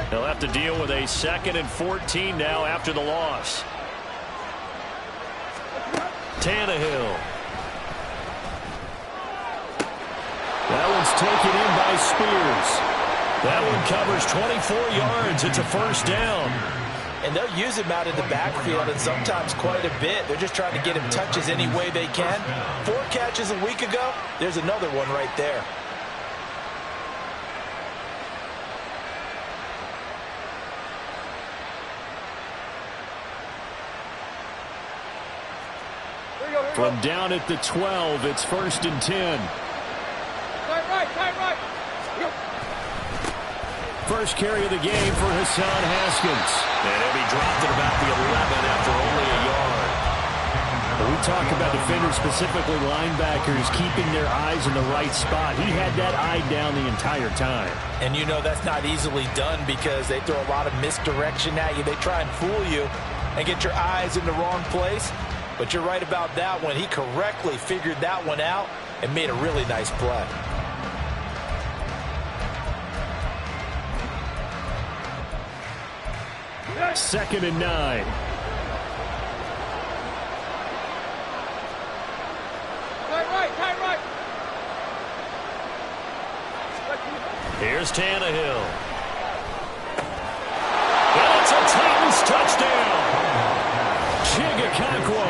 They'll have to deal with a 2nd and 14 now after the loss. Tannehill. That one's taken in by Spears. That one covers 24 yards. It's a first down. And they'll use him out in the backfield, and sometimes quite a bit. They're just trying to get him touches any way they can. 4 catches a week ago. There's another one right there. From down at the 12, it's 1st and 10. Right. First carry of the game for Hassan Haskins. And he'll be dropped at about the 11 after only a yard. When we talk about defenders, specifically linebackers, keeping their eyes in the right spot. He had that eye down the entire time. And you know that's not easily done because they throw a lot of misdirection at you. They try and fool you and get your eyes in the wrong place. But you're right about that one. He correctly figured that one out and made a really nice play. Second and 9. Right. Here's Tannehill. And it's a Titans touchdown. Chigakonkwo,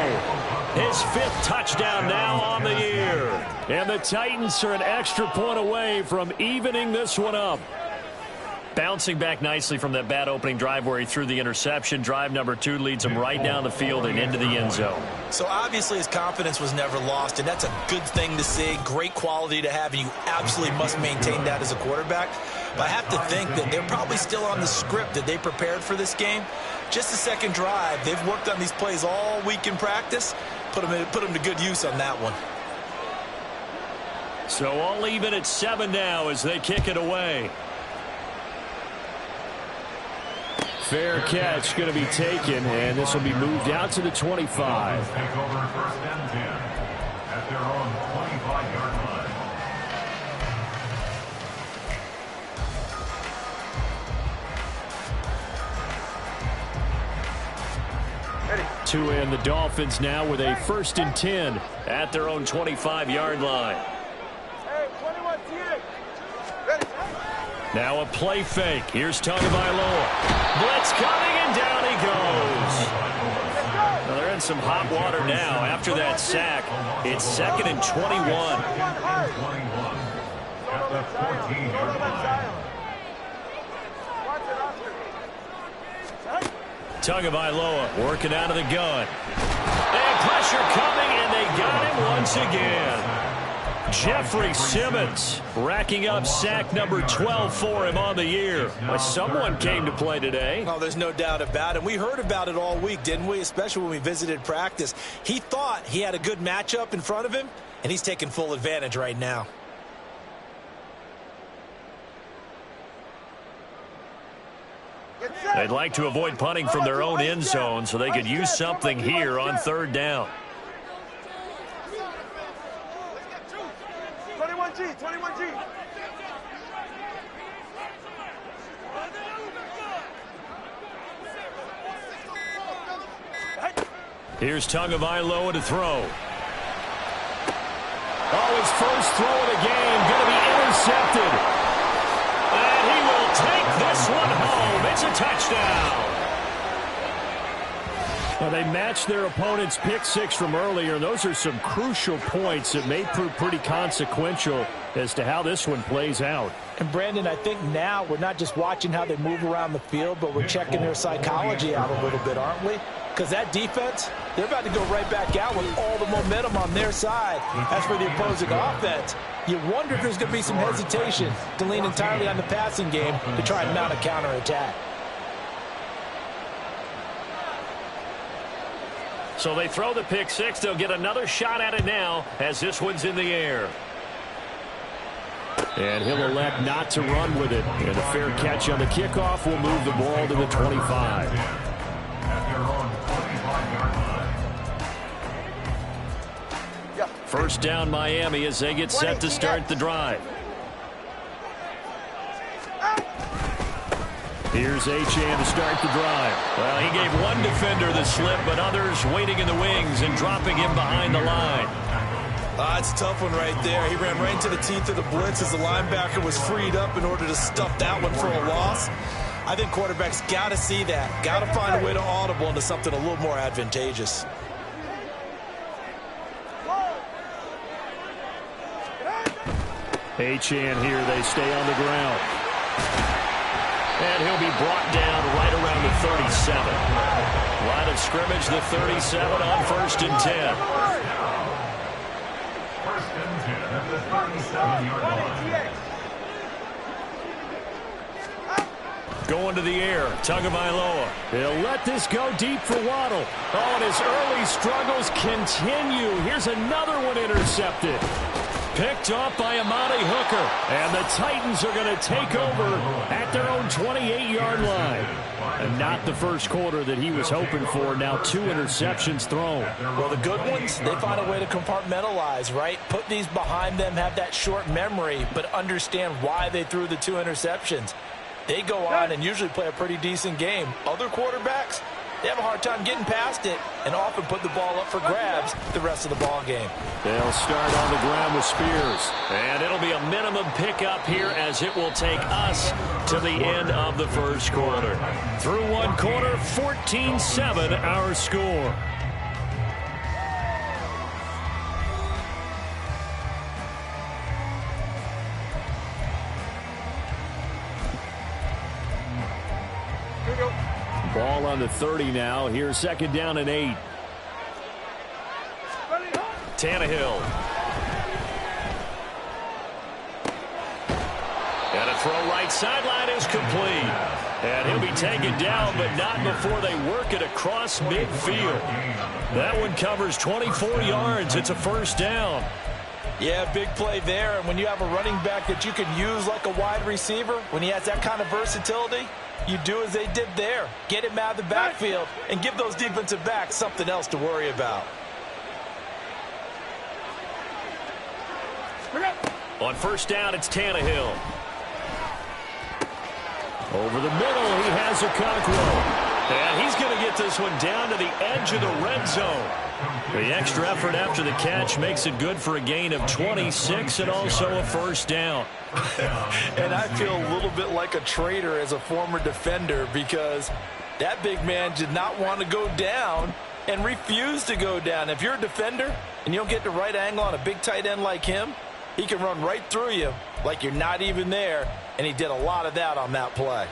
his 5th touchdown now on the year. And the Titans are an extra point away from evening this one up. Bouncing back nicely from that bad opening drive where he threw the interception. Drive number 2 leads him right down the field and into the end zone. So obviously his confidence was never lost, and that's a good thing to see. Great quality to have, and you absolutely must maintain that as a quarterback. But I have to think that they're probably still on the script that they prepared for this game. Just the second drive. They've worked on these plays all week in practice. Put them to good use on that one. So all even at 7 now as they kick it away. Fair catch going to be taken, and this will be moved out to the 25. Take over 1st and 10 at their own 25-yard line. To end the Dolphins now with a 1st and 10 at their own 25-yard line. Now a play fake. Here's Tagovailoa. Blitz coming, and down he goes. Well, they're in some hot water now after that sack. It's 2nd and 21. At the 14-yard line. Tagovailoa working out of the gun. And pressure coming, and they got him once again. Jeffrey Simmons racking up sack number 12 for him on the year. Well, someone came to play today. Oh, there's no doubt about it. We heard about it all week, didn't we? Especially when we visited practice. He thought he had a good matchup in front of him, and he's taking full advantage right now. They'd like to avoid punting from their own end zone so they could use something here on 3rd down. 21G. Here's Tagovailoa to throw. Oh, his first throw of the game going to be intercepted. And he will take this one home. It's a touchdown. Well, they matched their opponent's pick 6 from earlier, and those are some crucial points that may prove pretty consequential as to how this one plays out. And, Brandon, I think now we're not just watching how they move around the field, but we're checking their psychology out a little bit, aren't we? Because that defense, they're about to go right back out with all the momentum on their side. As for the opposing offense, you wonder if there's going to be some hesitation to lean entirely on the passing game to try and mount a counterattack. So they throw the pick 6. They'll get another shot at it now as this one's in the air. And he'll elect not to run with it. And a fair catch on the kickoff will move the ball to the 25. First down Miami as they get set to start the drive. Here's Achane to start the drive. Well, he gave one defender the slip, but others waiting in the wings and dropping him behind the line. It's a tough one right there. He ran right into the teeth of the blitz as the linebacker was freed up in order to stuff that one for a loss. I think quarterbacks got to see that. Got to find a way to audible into something a little more advantageous. Achane here, they stay on the ground. And he'll be brought down right around the 37. Line of scrimmage, the 37 on 1st and 10. First and 10 at the 37-yard line. Going to the air, Tagovailoa. He'll let this go deep for Waddle. Oh, and his early struggles continue. Here's another one intercepted. Picked off by Amani Hooker. And the Titans are going to take over at their own 28-yard line. And not the first quarter that he was hoping for. Now 2 interceptions thrown. Well, the good ones, they find a way to compartmentalize, right? Put these behind them, have that short memory, but understand why they threw the 2 interceptions. They go on and usually play a pretty decent game. Other quarterbacks, they have a hard time getting past it and often put the ball up for grabs the rest of the ball game. They'll start on the ground with Spears. And it'll be a minimum pickup here as it will take us to the end of the first quarter. Through one quarter, 14-7 our score. Ball on the 30 now. Here's 2nd down and 8. Tannehill. And a throw right sideline is complete. And he'll be taken down, but not before they work it across midfield. That one covers 24 yards. It's a 1st down. Yeah, big play there. And when you have a running back that you can use like a wide receiver, when he has that kind of versatility, you do as they did there. Get him out of the backfield and give those defensive backs something else to worry about. On 1st down, it's Tannehill. Over the middle, he has a Okonkwo. And he's going to get this one down to the edge of the red zone. The extra effort after the catch makes it good for a gain of 26 and also a 1st down. And I feel a little bit like a traitor as a former defender because that big man did not want to go down and refused to go down. If you're a defender and you don't get the right angle on a big tight end like him, he can run right through you like you're not even there, and he did a lot of that on that play.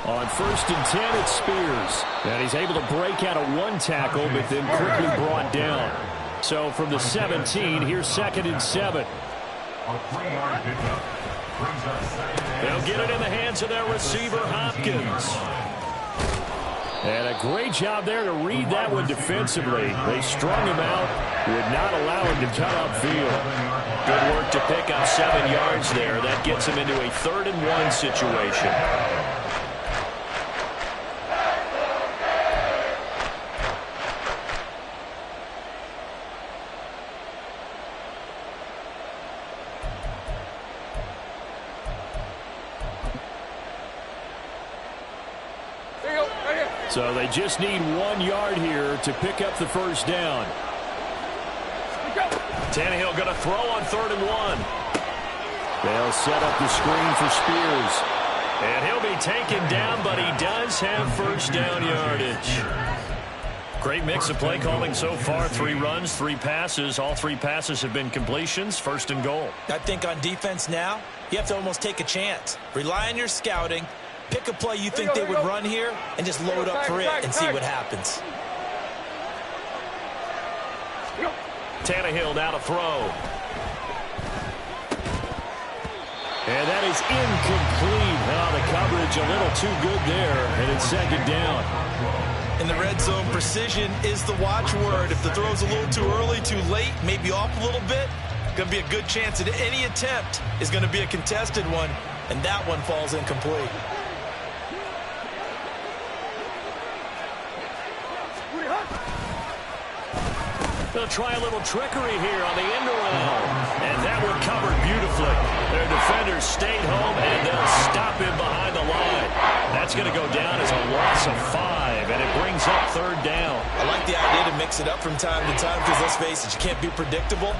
On 1st and 10, it's Spears. And he's able to break out of one tackle, but then quickly brought down. So from the 17, here's 2nd and 7. A 3-yard pickup brings up 2nd and They'll get it in the hands of their receiver, Hopkins. And a great job there to read that one defensively. They strung him out, would not allow him to cut upfield. Good work to pick up 7 yards there. That gets him into a 3rd and 1 situation. So they just need 1 yard here to pick up the 1st down. Tannehill going to throw on 3rd and 1. They'll set up the screen for Spears. And he'll be taken down, but he does have 1st down yardage. Great mix of play calling so far. 3 runs, 3 passes. All 3 passes have been completions. 1st and goal. I think on defense now, you have to almost take a chance. Rely on your scouting. Pick a play you think they would run here and just load up for it and see what happens. Tannehill now to throw. And that is incomplete. Oh, the coverage a little too good there, and it's 2nd down. In the red zone, precision is the watchword. If the throw's a little too early, too late, maybe off a little bit, going to be a good chance that any attempt is going to be a contested one, and that one falls incomplete. They'll try a little trickery here on the end around. And that one covered beautifully. Their defenders stayed home, and they'll stop him behind the line. That's going to go down as a loss of 5, and it brings up third down. I like the idea to mix it up from time to time because, let's face it, you can't be predictable.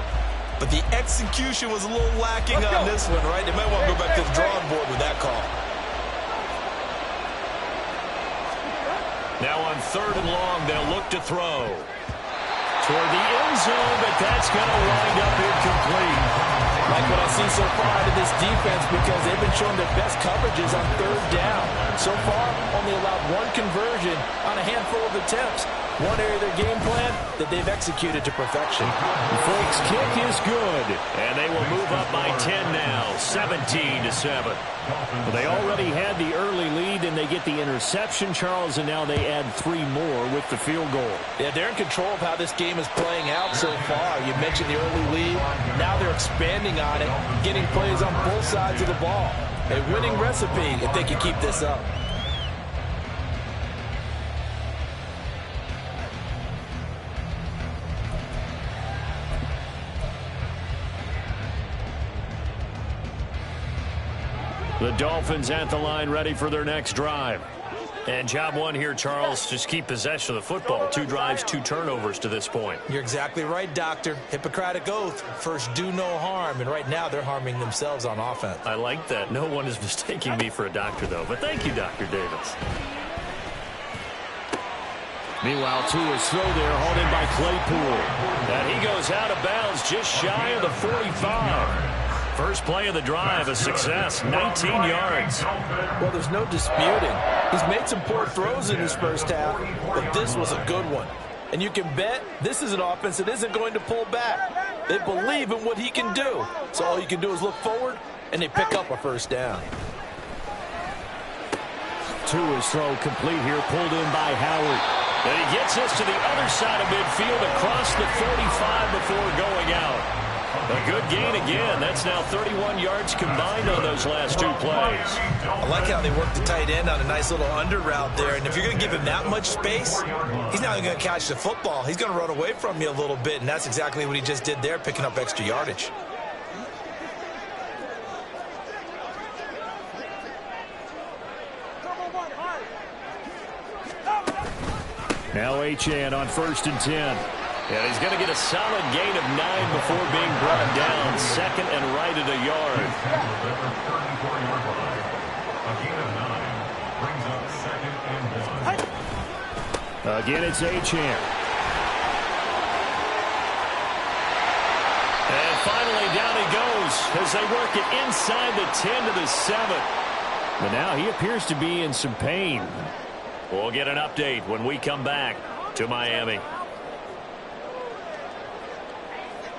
But the execution was a little lacking on this one, right? They might want to go back to the drawing board with that call. Now on third and long, they'll look to throw. Toward the end zone, but that's going to wind up incomplete. Like what I see so far out of this defense because they've been showing their best coverages on third down. So far, only allowed one conversion on a handful of attempts. One area of their game plan that they've executed to perfection. Flake's kick is good. And they will move up by 10 now, 17-7. Well, they already had the early lead, and they get the interception, Charles, and now they add 3 more with the field goal. Yeah, they're in control of how this game is playing out so far. You mentioned the early lead. Now they're expanding on it, getting plays on both sides of the ball. A winning recipe if they can keep this up. The Dolphins at the line, ready for their next drive. And job one here, Charles, just keep possession of the football. 2 drives, 2 turnovers to this point. You're exactly right, Doctor. Hippocratic oath. First, do no harm. And right now, they're harming themselves on offense. I like that. No one is mistaking me for a doctor, though. But thank you, Dr. Davis. Meanwhile, Tua's throw there, hauled in by Claypool. And he goes out of bounds just shy of the 45. First play of the drive, a success, 19 yards. Well, there's no disputing. He's made some poor throws in his first half, but this was a good one. And you can bet this is an offense that isn't going to pull back. They believe in what he can do. So all you can do is look forward, and they pick up a first down. Tua's throw complete here, pulled in by Howard. And he gets us to the other side of midfield across the 45 before going out. A good gain again. That's now 31 yards combined on those last 2 plays. I like how they work the tight end on a nice little under route there. And if you're going to give him that much space, he's not going to catch the football. He's going to run away from you a little bit. And that's exactly what he just did there, picking up extra yardage. Now Achane on 1st and 10. And he's going to get a solid gain of 9 before being brought down. 2nd and right at a yard. Again, it's Achane. And finally, down he goes as they work it inside the 10 to the 7. But now he appears to be in some pain. We'll get an update when we come back to Miami.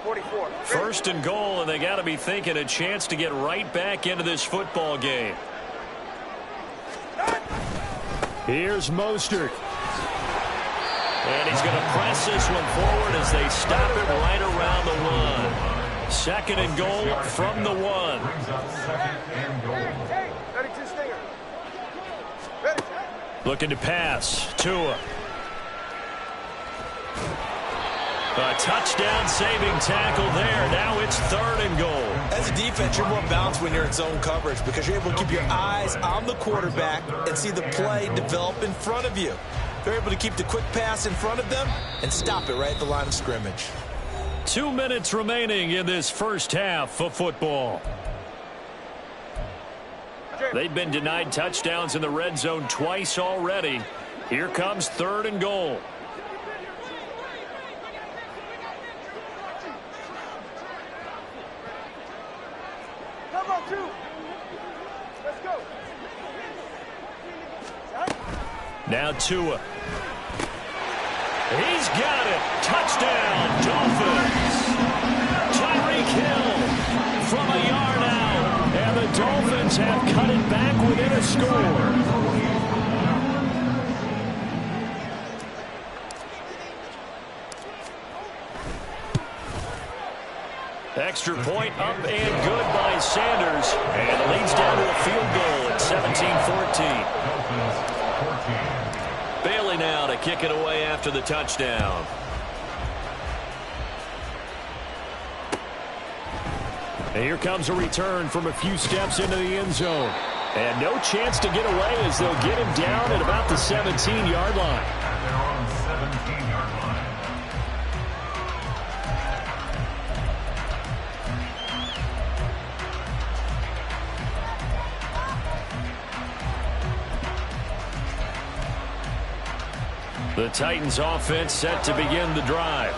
44. 1st and goal, and they got to be thinking a chance to get right back into this football game. Here's Mostert. And he's going to press this one forward as they stop it right around the 1. 2nd and goal from the 1. 32 Stinger. Ready. Looking to pass. Tua. A touchdown-saving tackle there. Now it's 3rd and goal. As a defense, you're more balanced when you're in zone coverage because you're able to keep your eyes on the quarterback and see the play develop in front of you. They're able to keep the quick pass in front of them and stop it right at the line of scrimmage. 2 minutes remaining in this first half of football. They've been denied touchdowns in the red zone twice already. Here comes 3rd and goal. Now Tua. He's got it. Touchdown, Dolphins. Tyreek Hill from a yard out. And the Dolphins have cut it back within a score. Extra point up and good by Sanders. And it leads down to a field goal at 17-14. Bailey now to kick it away after the touchdown. And here comes a return from a few steps into the end zone. And no chance to get away as they'll get him down at about the 17-yard line. At their own 17-yard line. The Titans offense set to begin the drive.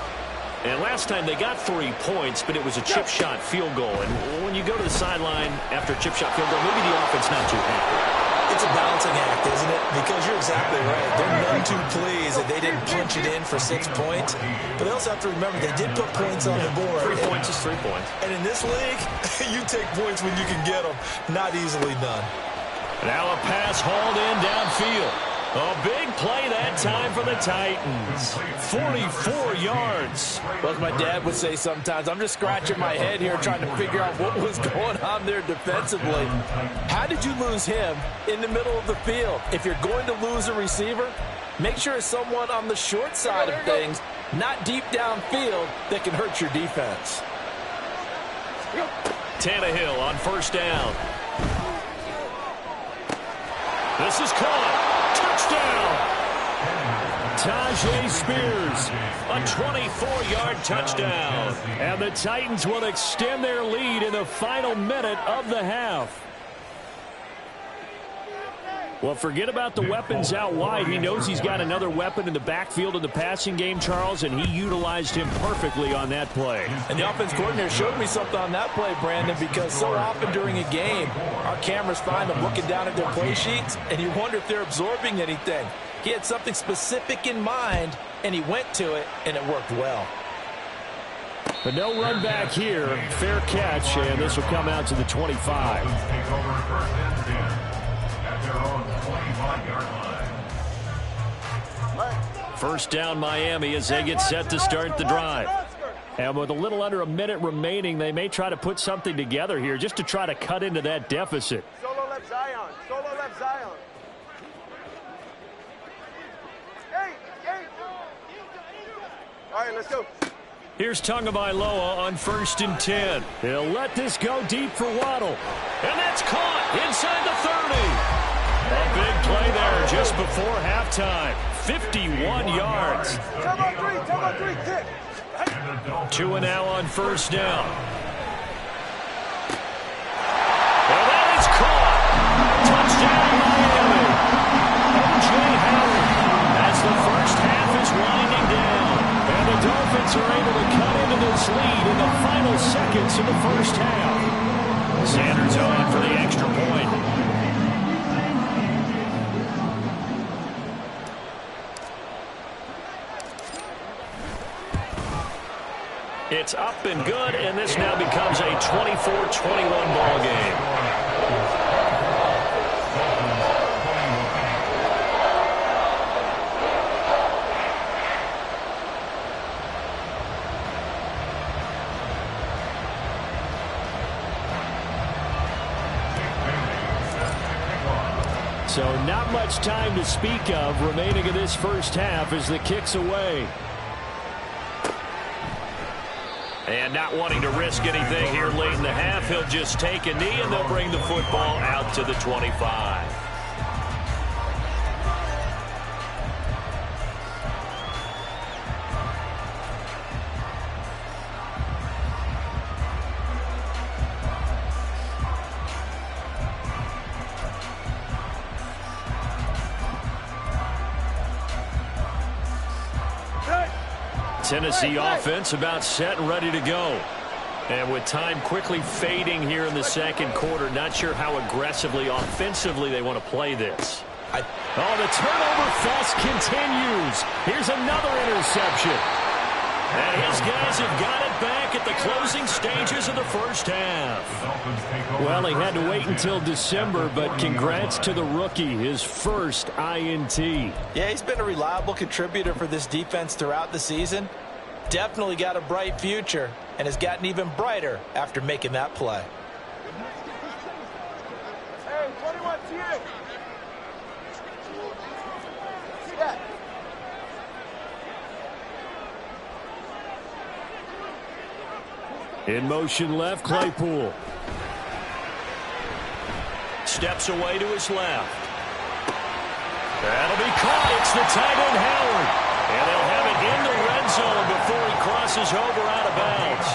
And last time they got 3 points, but it was a chip shot field goal. And when you go to the sideline after a chip shot field goal, maybe the offense not too happy. It's a balancing act, isn't it? Because you're exactly right. They're none too pleased that they didn't punch it in for 6 points. But they also have to remember they did put points on the board. 3 points is 3 points. And in this league, you take points when you can get them. Not easily done. Now a pass hauled in downfield. A big play that time for the Titans. 44 yards. Well, as my dad would say sometimes, I'm just scratching my head here trying to figure out what was going on there defensively. How did you lose him in the middle of the field? If you're going to lose a receiver, make sure it's someone on the short side of things, not deep downfield, that can hurt your defense. Tannehill on first down. This is caught. Touchdown! Tajay Spears, a 24-yard touchdown. And the Titans will extend their lead in the final minute of the half. Well, forget about the weapons out wide. He knows he's got another weapon in the backfield in the passing game, Charles, and he utilized him perfectly on that play. And the offense coordinator showed me something on that play, Brandon, because so often during a game, our cameras find them looking down at their play sheets, and you wonder if they're absorbing anything. He had something specific in mind, and he went to it, and it worked well. But no run back here. Fair catch, and this will come out to the 25. Take over first and 10 at their own 25-yard line. First down Miami as they get set to start the drive. And with a little under a minute remaining, they may try to put something together here just to try to cut into that deficit. Solo left Zion. Solo left Zion. Hey. All right, let's go. Here's Tagovailoa on 1st and 10. He'll let this go deep for Waddle. And that's caught inside the 30. A big play there just before halftime. 51 yards. Come on, three, kick. Tua now on first down. And that is caught. Touchdown, Miami. O.J. Howard as the first half is winding down. And the Dolphins are able to cut into this lead in the final seconds of the first half. Sanders on for the extra point. It's up and good, and this now becomes a 24-21 ball game. So not much time to speak of remaining in this first half as the kick's away. And not wanting to risk anything here late in the half, he'll just take a knee and they'll bring the football out to the 25. Tennessee offense about set and ready to go. And with time quickly fading here in the second quarter, not sure how aggressively, offensively they want to play this. Oh, the turnover fest continues. Here's another interception. And his guys have got it back at the closing stages of the first half. Well, he had to wait until December, but congrats to the rookie, his first INT. Yeah, he's been a reliable contributor for this defense throughout the season. Definitely got a bright future and has gotten even brighter after making that play. Hey, 21 to you. See that? In motion left, Claypool. Steps away to his left. That'll be caught. It's the tight end, Howard. And they'll have it in the red zone before he crosses over out of bounds.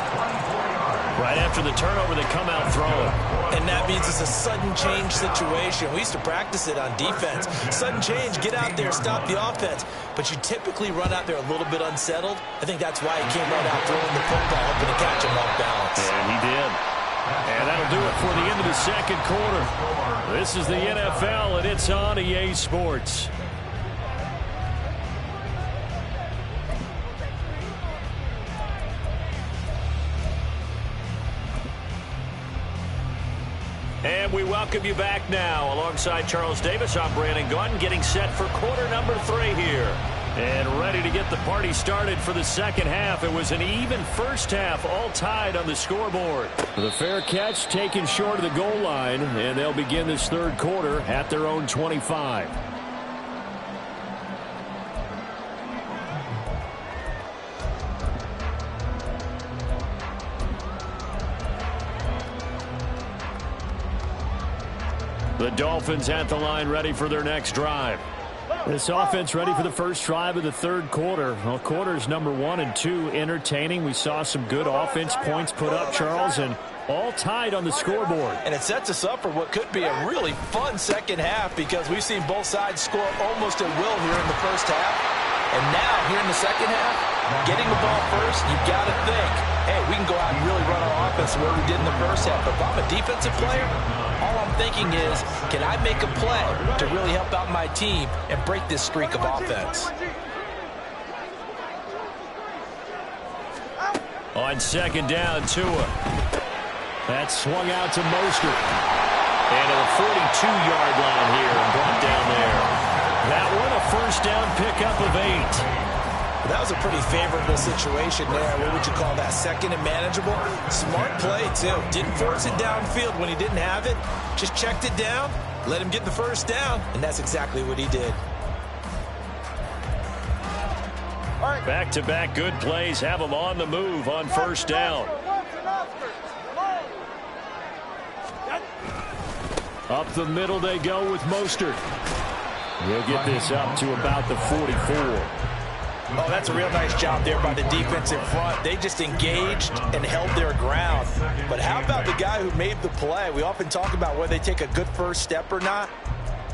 Right after the turnover, they come out throwing. And that means it's a sudden change situation. We used to practice it on defense. Sudden change, get out there, stop the offense. But you typically run out there a little bit unsettled. I think that's why he came right out throwing the football, hoping to catch him off balance. And he did. And that'll do it for the end of the second quarter. This is the NFL, and it's on EA Sports. And we welcome you back now. Alongside Charles Davis, I'm Brandon Gaudin, getting set for quarter number 3 here. And ready to get the party started for the second half. It was an even first half, all tied on the scoreboard. The fair catch taken short of the goal line, and they'll begin this third quarter at their own 25. The Dolphins at the line, ready for their next drive. This offense ready for the first drive of the third quarter. Well, quarters number 1 and 2 entertaining. We saw some good offense points put up, Charles, and all tied on the scoreboard. And it sets us up for what could be a really fun second half because we've seen both sides score almost at will here in the first half. And now, here in the second half, getting the ball first, you've got to think, hey, we can go out and really run our offense the way we did in the first half. But if I'm a defensive player, all I'm thinking is, can I make a play to really help out my team and break this streak of offense? On second down, Tua. That swung out to Mostert. And at the 42-yard line here and brought down there. That one a first down pickup of 8. That was a pretty favorable situation there. What would you call that? Second and manageable? Smart play, too. Didn't force it downfield when he didn't have it. Just checked it down, let him get the first down, and that's exactly what he did. Back-to-back good plays have them on the move on first down. Up the middle they go with Mostert. He'll get this up to about the 44. Oh, that's a real nice job there by the defense in front. They just engaged and held their ground. But how about the guy who made the play? We often talk about whether they take a good first step or not.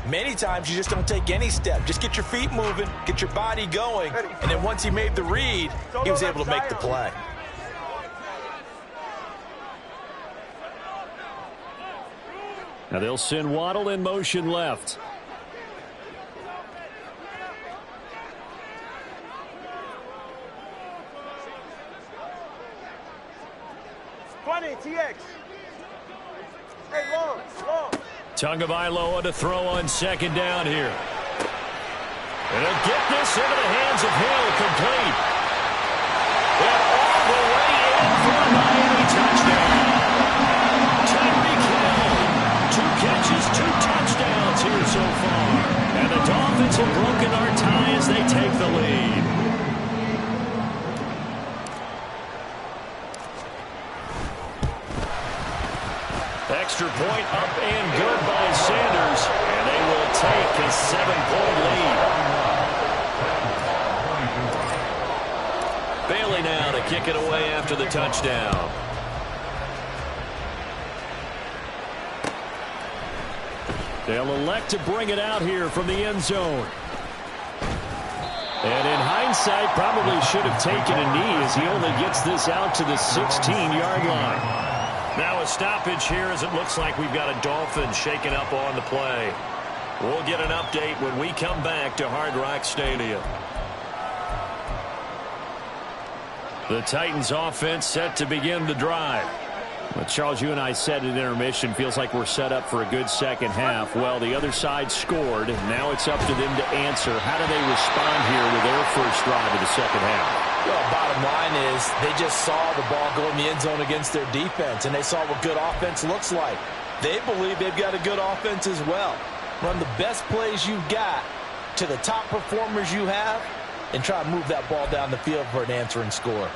Many times you just don't take any step. Just get your feet moving, get your body going, and then once he made the read, he was able to make the play. Now they'll send Waddle in motion left. TX. Hey, long. Tagovailoa to throw on second down here. And he'll get this into the hands of Hill, complete. And all the way in for a Miami touchdown. Tyreek Hill, 2 catches, 2 touchdowns here so far. And the Dolphins have broken our tie as they take the lead. Extra point up and good by Sanders, and they will take a 7-point lead. Bailey now to kick it away after the touchdown. They'll elect to bring it out here from the end zone. And in hindsight, probably should have taken a knee as he only gets this out to the 16-yard line. Now a stoppage here as it looks like we've got a Dolphin shaking up on the play. We'll get an update when we come back to Hard Rock Stadium. The Titans offense set to begin the drive. Well, Charles, you and I said at intermission, feels like we're set up for a good second half. Well, the other side scored. Now it's up to them to answer. How do they respond here with their first drive of the second half? Well, bottom line is they just saw the ball go in the end zone against their defense, and they saw what good offense looks like. They believe they've got a good offense as well. Run the best plays you've got to the top performers you have and try to move that ball down the field for an answering score.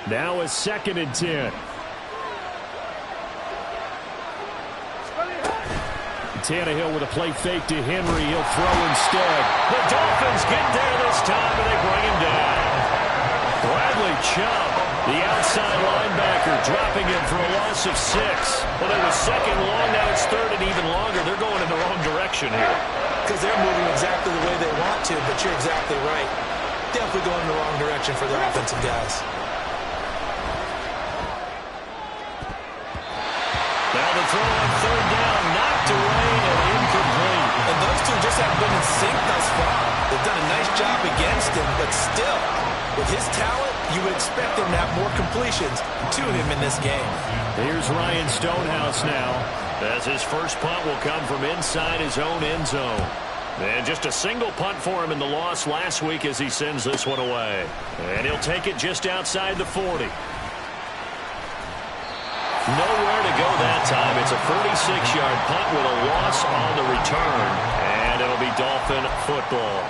Now a 2nd and 10. Tannehill with a play fake to Henry. He'll throw instead. The Dolphins get there this time, and they bring him down. Bradley Chubb, the outside linebacker, dropping him for a loss of 6. Well, they were 2nd long. Now it's 3rd and even longer. They're going in the wrong direction here. Because they're moving exactly the way they want to, but you're exactly right. Definitely going in the wrong direction for their offensive guys. Now the throw on 3rd down, knocked away and incomplete. And those two just haven't been in sync thus far. They've done a nice job against him, but still, with his talent, you would expect him to have more completions to him in this game. Here's Ryan Stonehouse now. As his first punt will come from inside his own end zone. And just a single punt for him in the loss last week as he sends this one away. And he'll take it just outside the 40. Nowhere to go that time. It's a 46-yard punt with a loss on the return. And it'll be Dolphin football.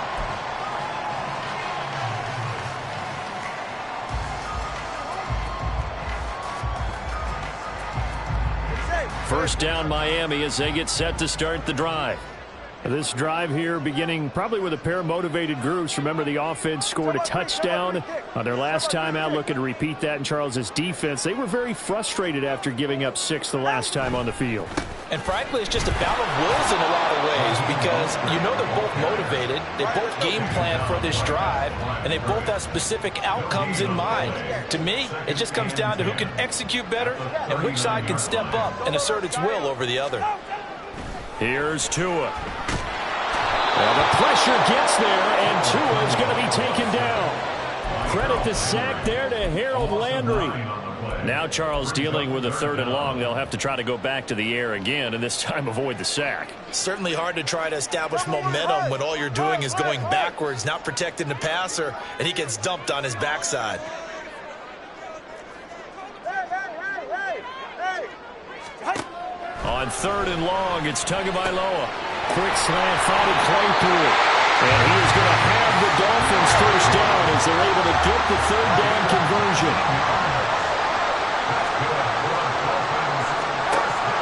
First down Miami as they get set to start the drive. This drive here beginning probably with a pair of motivated groups. Remember, the offense scored a touchdown on their last time out. Looking to repeat that in Charles's defense. They were very frustrated after giving up 6 the last time on the field. And frankly, it's just a battle of wills in a lot of ways because you know they're both motivated. They both game plan for this drive, and they both have specific outcomes in mind. To me, it just comes down to who can execute better and which side can step up and assert its will over the other. Here's Tua. Well, the pressure gets there, and Tua is going to be taken down. Credit the sack there to Harold Landry. Now Charles dealing with a 3rd and long. They'll have to try to go back to the air again, and this time avoid the sack. Certainly hard to try to establish momentum when all you're doing is going backwards, not protecting the passer, and he gets dumped on his backside. On 3rd and long, it's Tagovailoa. Quick slant, finding Claypool. And he is going to have the Dolphins first down as they're able to get the 3rd down conversion.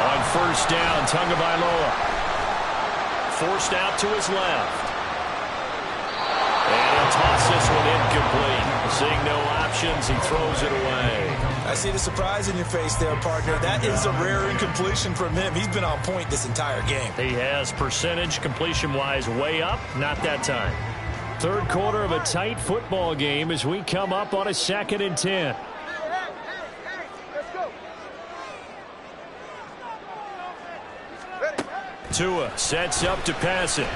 On 1st down, Tagovailoa. Forced out to his left. And he'll toss this one incomplete. Seeing no options, he throws it away. I see the surprise in your face there, partner. That is a rare incompletion from him. He's been on point this entire game. He has percentage completion-wise way up. Not that time. 3rd quarter of a tight football game as we come up on a 2nd and 10. Tua sets up to pass it.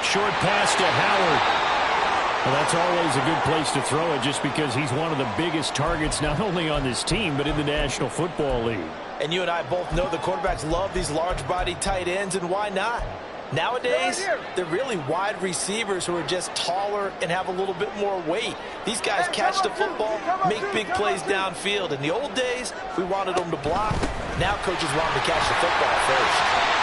Short pass to Howard. Well, that's always a good place to throw it just because he's one of the biggest targets not only on this team but in the National Football League. And you and I both know the quarterbacks love these large-bodied tight ends, and why not? Nowadays, they're really wide receivers who are just taller and have a little bit more weight. These guys catch the football, make big plays downfield. In the old days, we wanted them to block. Now coaches want them to catch the football first.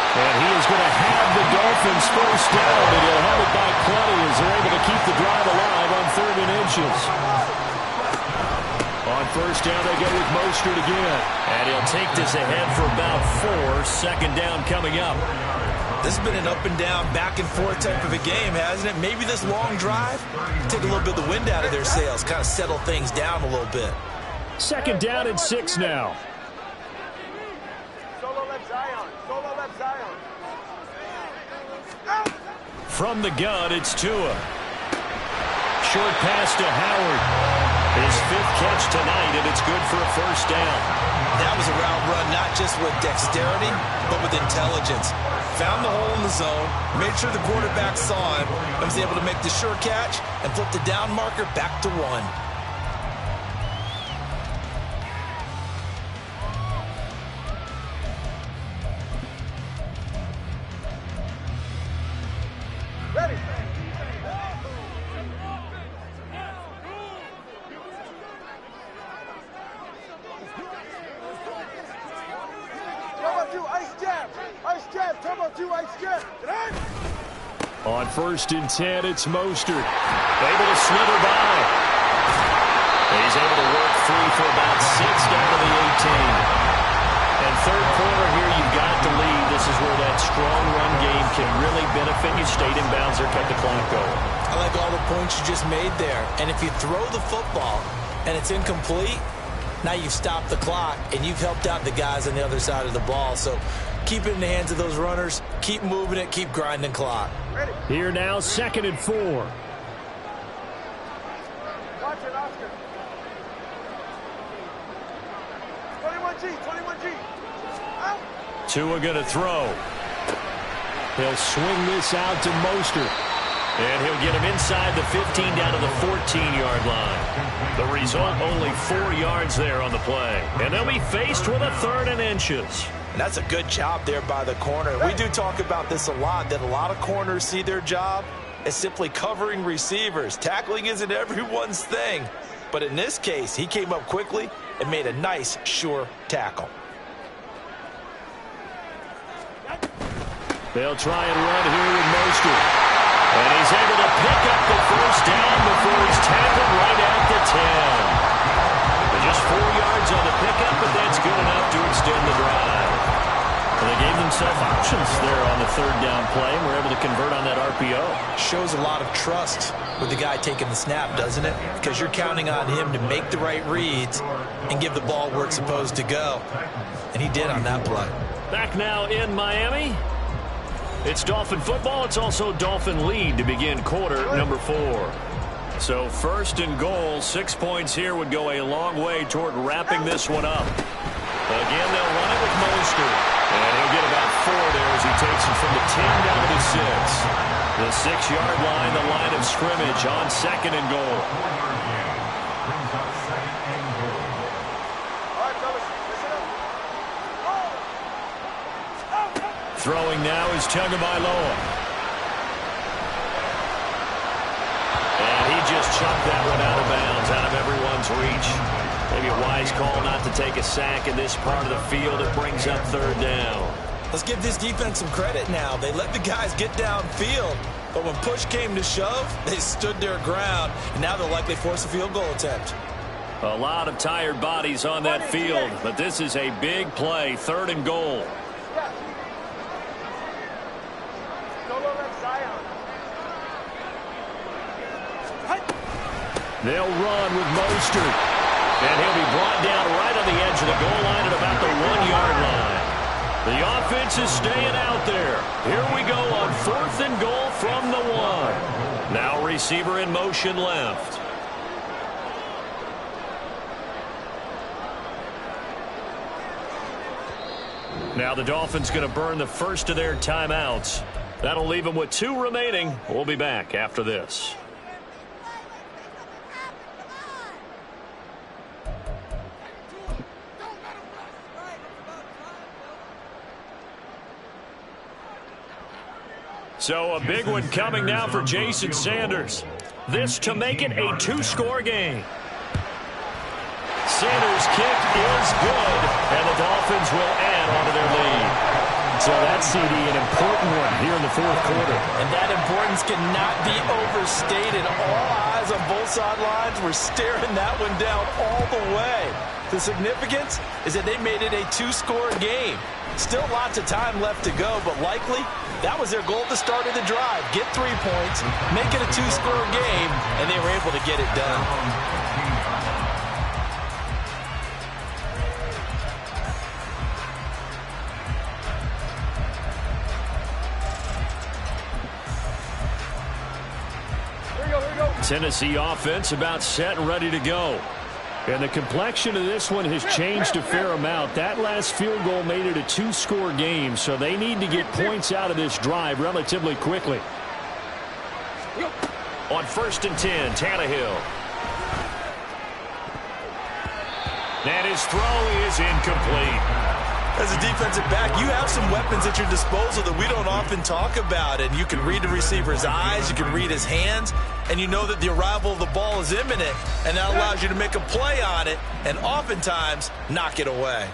And he is going to have the Dolphins first down, and he'll have it by plenty as they're able to keep the drive alive on 3rd and inches. On 1st down, they go with Mostert again. And he'll take this ahead for about 4. 2nd down coming up. This has been an up-and-down, back-and-forth type of a game, hasn't it? Maybe this long drive, take a little bit of the wind out of their sails, kind of settle things down a little bit. 2nd down and 6 now. Solo left Zion. Solo left Zion. From the gun, it's Tua. Short pass to Howard. His 5th catch tonight, and it's good for a first down. That was a route run not just with dexterity, but with intelligence. Found the hole in the zone, made sure the quarterback saw him, and was able to make the sure catch and flip the down marker back to 1. Ready. Turbo 2, ice jab. Ice jab, Turbo 2, ice jab. Get in. On 1st and 10, it's Mostert. Able to slither by. He He's able to work free for about 6 down to the 18. And third quarter here, you've got the lead. This is where that strong run game can really benefit you. Stayed in bounds there, kept the clock going. I like all the points you just made there. And if you throw the football and it's incomplete, now you've stopped the clock and you've helped out the guys on the other side of the ball. So keep it in the hands of those runners. Keep moving it. Keep grinding clock. Here now, 2nd and 4. Watch it, Oscar. 21G, 21G. Out. Tua going to throw. He'll swing this out to Mostert. And he'll get him inside the 15 down to the 14-yard line. The result, only 4 yards there on the play. And they'll be faced with a 3rd and inches. And that's a good job there by the corner. We do talk about this a lot, that a lot of corners see their job as simply covering receivers. Tackling isn't everyone's thing. But in this case, he came up quickly and made a nice, sure tackle. They'll try and run here with Mostert. And he's able to pick up the 1st down before he's tackled right at the 10. Just 4 yards on the pickup, but that's good enough to extend the drive. And they gave themselves options there on the 3rd down play, and were able to convert on that RPO. Shows a lot of trust with the guy taking the snap, doesn't it? Because you're counting on him to make the right reads and give the ball where it's supposed to go. And he did on that play. Back now in Miami. It's Dolphin football. It's also Dolphin lead to begin quarter number 4. So 1st and goal, 6 points here would go a long way toward wrapping this one up. Again, they'll run it with Mostert. And he'll get about 4 there as he takes it from the 10 down to the 6. The 6-yard line, the line of scrimmage on 2nd and goal. Throwing now is Tagovailoa. And he just chucked that one out of bounds, out of everyone's reach. Maybe a wise call not to take a sack in this part of the field. It brings up 3rd down. Let's give this defense some credit now. They let the guys get downfield, but when push came to shove, they stood their ground, and now they'll likely force a field goal attempt. A lot of tired bodies on that field, but this is a big play, 3rd and goal. They'll run with Mostert. And he'll be brought down right on the edge of the goal line at about the 1-yard line. The offense is staying out there. Here we go on 4th and goal from the 1. Now receiver in motion left. Now the Dolphins going to burn the first of their timeouts. That'll leave them with 2 remaining. We'll be back after this. So a big one coming now for Jason Sanders. This to make it a 2-score game. Sanders' kick is good, and the Dolphins will add onto their lead. So that's, CD, an important one here in the 4th quarter. And that importance cannot be overstated. All eyes on both sidelines were staring that one down all the way. The significance is that they made it a 2-score game. Still lots of time left to go, but likely that was their goal at the start of the drive. Get 3 points, make it a 2-score game, and they were able to get it done. Tennessee offense about set and ready to go. And the complexion of this one has changed a fair amount. That last field goal made it a 2-score game, so they need to get points out of this drive relatively quickly. On 1st and 10, Tannehill. And his throw is incomplete. As a defensive back, you have some weapons at your disposal that we don't often talk about. And you can read the receiver's eyes, you can read his hands, and you know that the arrival of the ball is imminent. And that allows you to make a play on it and oftentimes knock it away.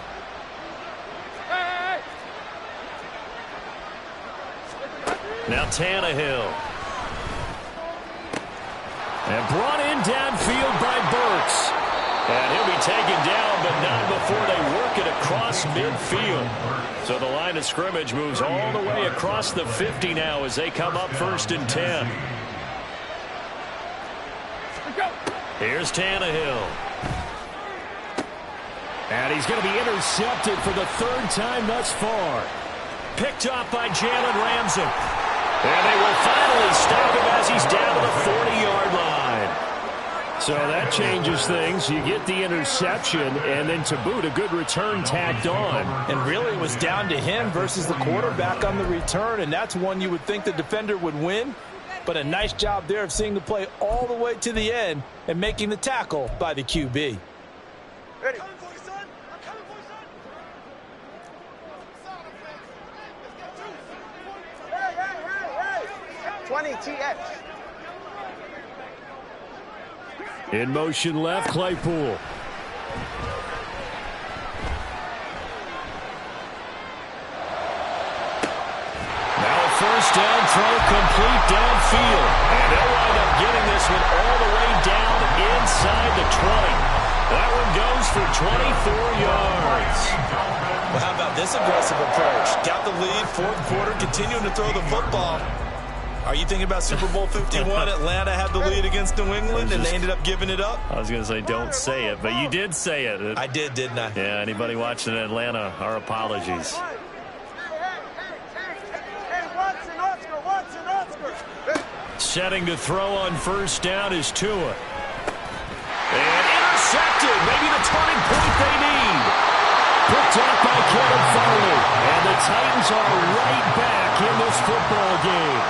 Now Tannehill. And brought in downfield by Burks. taken down, but not before they work it across midfield. So the line of scrimmage moves all the way across the 50 now as they come up 1st and 10. Here's Tannehill. And he's going to be intercepted for the 3rd time thus far. Picked off by Jalen Ramsey. And they will finally stop him as he's down to the 40-yard line. So that changes things. You get the interception, and then to boot, a good return tacked on. And really, it was down to him versus the quarterback on the return, and that's one you would think the defender would win. But a nice job there of seeing the play all the way to the end and making the tackle by the QB. Ready. 20 TX. In motion left, Claypool. Now a 1st down throw complete downfield. And they'll wind up getting this one all the way down inside the 20. That one goes for 24 yards. Well, how about this aggressive approach? Got the lead, 4th quarter, continuing to throw the football. Are you thinking about Super Bowl 51? Atlanta had the lead against New England, and they ended up giving it up? I was going to say, don't say it, but you did say it. I did, didn't I? Yeah, anybody watching in Atlanta, our apologies. Setting to throw on 1st down is Tua. And intercepted. Maybe the turning point they need. Picked off by Kevin Farley. And the Titans are right back in this football game.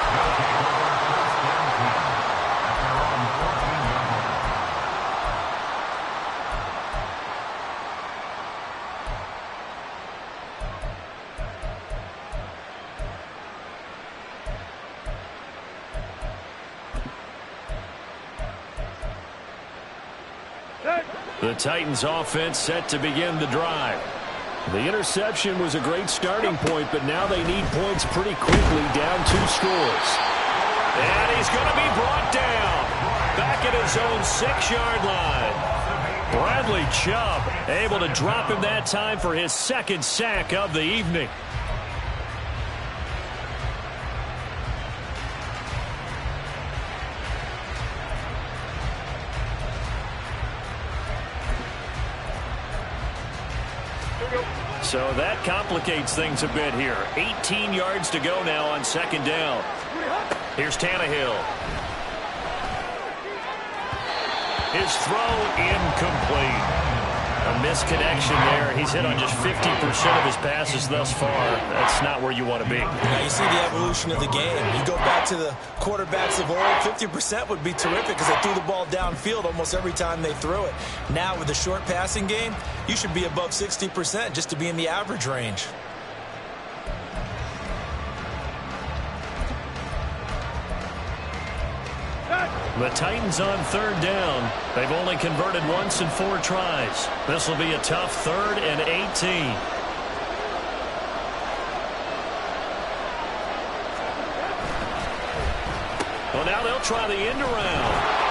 The Titans offense set to begin the drive. The interception was a great starting point, but now they need points pretty quickly, down 2 scores. And he's going to be brought down back at his own 6-yard line. Bradley Chubb able to drop him that time for his 2nd sack of the evening. So that complicates things a bit here. 18 yards to go now on 2nd down. Here's Tannehill. His throw incomplete. A misconnection there. He's hit on just 50% of his passes thus far. That's not where you want to be. Now you see the evolution of the game. You go back to the quarterbacks of old, 50% would be terrific because they threw the ball downfield almost every time they threw it. Now with the short passing game, you should be above 60% just to be in the average range. The Titans on 3rd down. They've only converted once in 4 tries. This will be a tough 3rd and 18. Well, now they'll try the end around.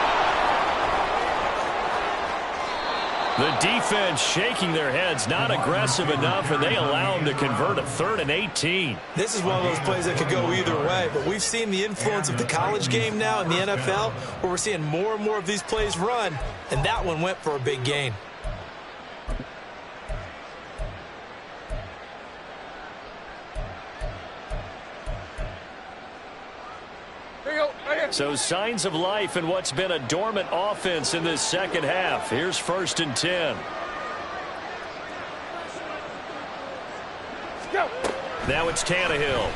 The defense shaking their heads, not aggressive enough, and they allow them to convert a 3rd and 18. This is one of those plays that could go either way, but we've seen the influence of the college game now in the NFL, where we're seeing more and more of these plays run, and that one went for a big gain. So signs of life in what's been a dormant offense in this 2nd half. Here's 1st and 10. Now it's Tannehill.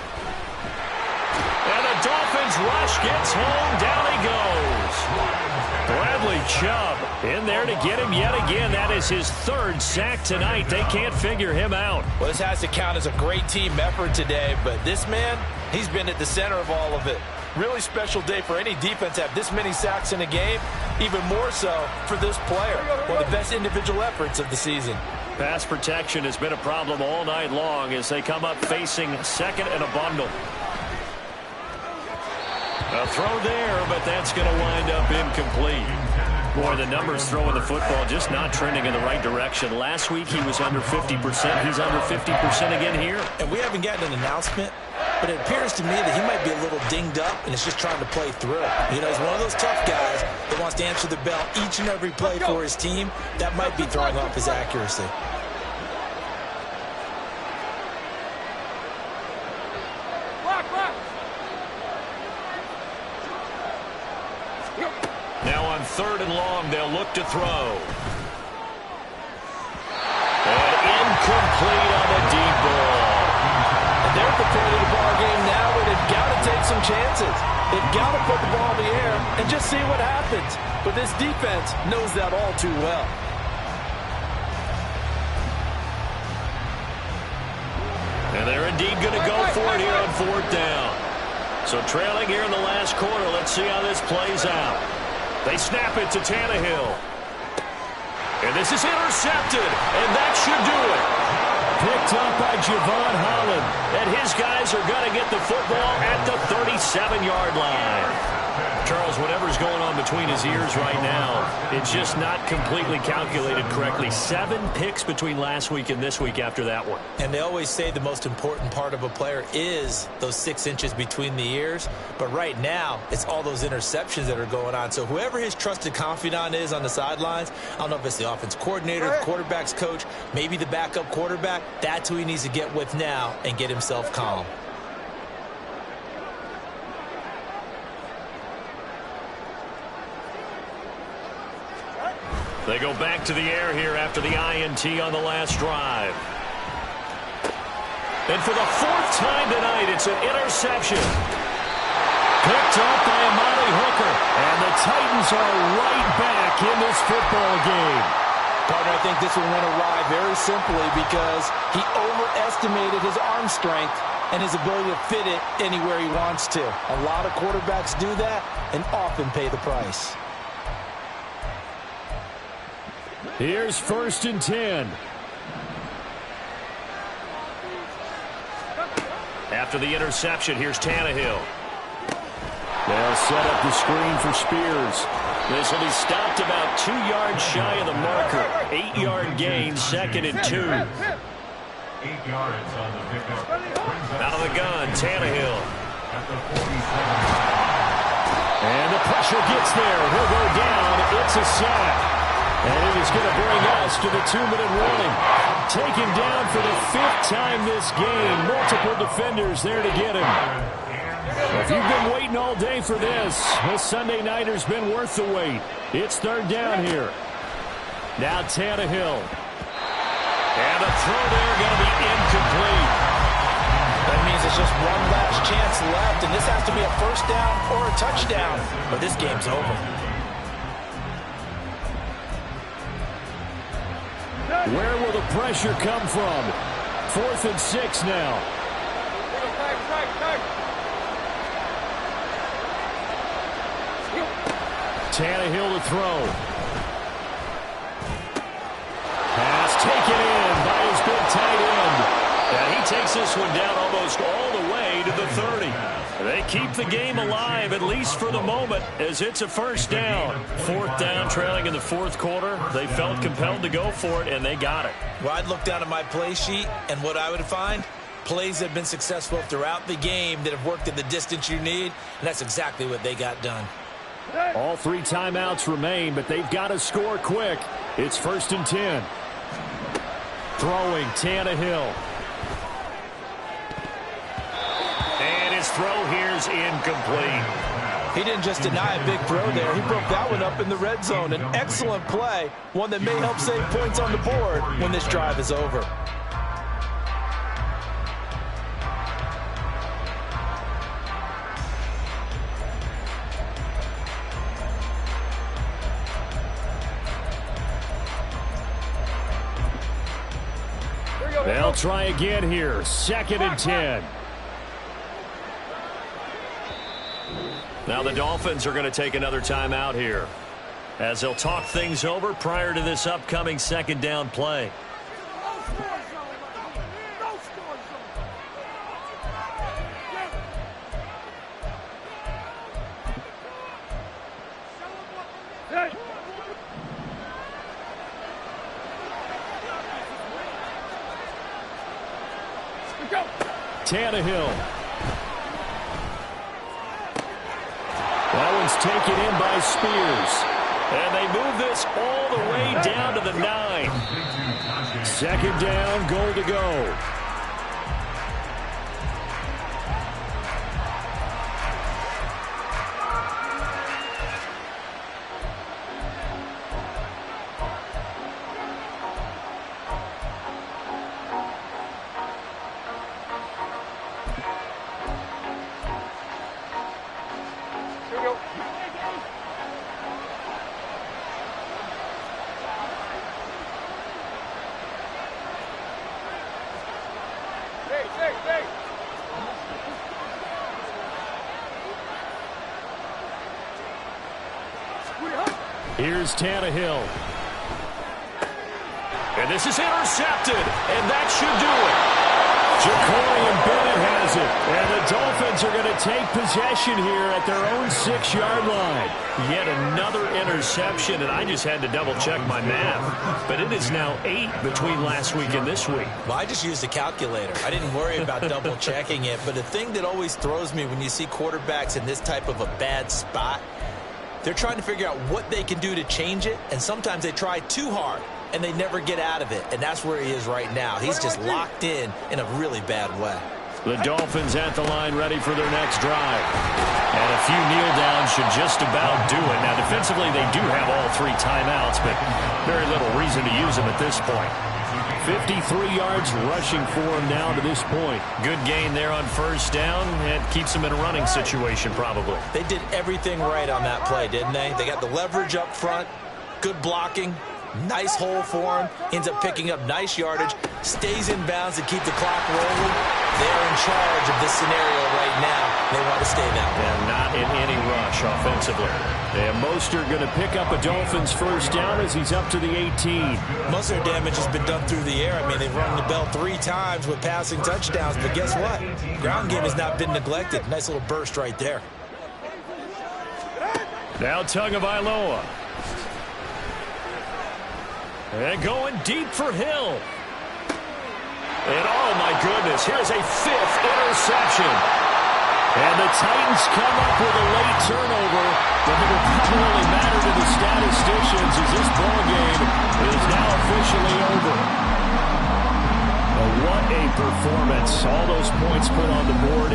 And the Dolphins rush gets home. Down he goes. Bradley Chubb in there to get him yet again. That is his 3rd sack tonight. They can't figure him out. Well, this has to count as a great team effort today, but this man, he's been at the center of all of it. Really special day for any defense to have this many sacks in a game, even more so for this player. One of the best individual efforts of the season. Pass protection has been a problem all night long as they come up facing 2nd and a bundle. A throw there, but that's going to wind up incomplete. Boy, the numbers throwing the football just not trending in the right direction. Last week he was under 50%. He's under 50% again here. And we haven't gotten an announcement, but it appears to me that he might be a little dinged up and is just trying to play through. You know, he's one of those tough guys that wants to answer the bell each and every play for his team. That might be throwing off his accuracy. Now on 3rd and long, they'll look to throw. And incomplete on the deep ball. And they're at the point of the ball game now where they've got to take some chances. They've got to put the ball in the air and just see what happens. But this defense knows that all too well. And they're indeed going to go for it here on 4th down. So trailing here in the last quarter, let's see how this plays out. They snap it to Tannehill. And this is intercepted, and that should do it. Picked up by Javon Holland. And his guys are going to get the football at the 37-yard line. Charles, whatever's going on between his ears right now, it's just not completely calculated correctly. 7 picks between last week and this week after that one. And they always say the most important part of a player is those 6 inches between the ears. But right now, it's all those interceptions that are going on. So whoever his trusted confidant is on the sidelines, I don't know if it's the offense coordinator, quarterback's coach, maybe the backup quarterback, that's who he needs to get with now and get himself calm. They go back to the air here after the INT on the last drive. And for the 4th time tonight, it's an interception. Picked up by Amari Hooker. And the Titans are right back in this football game. Partner, I think this one went awry very simply because he overestimated his arm strength and his ability to fit it anywhere he wants to. A lot of quarterbacks do that and often pay the price. Here's 1st and 10. After the interception, here's Tannehill. They'll set up the screen for Spears. This will be stopped about 2 yards shy of the marker. 8-yard gain, 2nd and 2. 8 yards on the pickup. Out of the gun, Tannehill. At the 47. And the pressure gets there. He'll go down. It's a sack. And it is going to bring us to the 2-minute warning. Taken down for the 5th time this game. Multiple defenders there to get him. If you've been waiting all day for this Sunday nighter's been worth the wait. It's 3rd down here. Now Tannehill. And a throw there going to be incomplete. That means it's just one last chance left, and this has to be a 1st down or a touchdown, or this game's over. Where will the pressure come from? 4th and 6 now. Tannehill to throw. Pass taken in by his big tight end. And he takes this one down almost all the way to the 30. They keep the game alive, at least for the moment, as it's a 1st down. 4th down, trailing in the 4th quarter. They felt compelled to go for it, and they got it. Well, I'd look down at my play sheet, and what I would find, plays that have been successful throughout the game that have worked at the distance you need, and that's exactly what they got done. All 3 timeouts remain, but they've got to score quick. It's 1st and 10. Throwing, Tannehill. And his throw here's incomplete. He didn't just deny a big throw there. He broke that one up in the red zone. An excellent play, one that may help save points on the board when this drive is over. They'll try again here. 2nd and 10. Now the Dolphins are going to take another timeout here as they'll talk things over prior to this upcoming 2nd down play. Tannehill. That one's taken in by Spears. And they move this all the way down to the 9. Second down, goal to go. Here's Tannehill. And this is intercepted. And that should do it. Ja'Cory Bennett has it. And the Dolphins are going to take possession here at their own 6-yard line. Yet another interception, and I just had to double-check my math. But it is now 8 between last week and this week. Well, I just used a calculator. I didn't worry about double-checking it. But the thing that always throws me when you see quarterbacks in this type of a bad spot, they're trying to figure out what they can do to change it, and sometimes they try too hard, and they never get out of it, and that's where he is right now. He's just locked in a really bad way. The Dolphins at the line ready for their next drive. And a few kneel downs should just about do it. Now, defensively, they do have all 3 timeouts, but very little reason to use them at this point. 53 yards rushing for him now to this point. Good gain there on first down. It keeps them in a running situation probably. They did everything right on that play, didn't they? They got the leverage up front, good blocking, nice hole for him, ends up picking up nice yardage, stays in bounds to keep the clock rolling. They're in charge of this scenario right now. They want to stay that way. And not in any rush offensively. And Mostert going to pick up a Dolphins first down as he's up to the 18. Most of their damage has been done through the air. I mean, they've rung the bell 3 times with passing touchdowns, but guess what? Ground game has not been neglected. Nice little burst right there. Now Tagovailoa. And going deep for Hill. And oh my goodness, here's a 5th interception. And the Titans come up with a late turnover, but it will probably matter to the statisticians as this ball game is now officially over. But what a performance. All those points put on the board.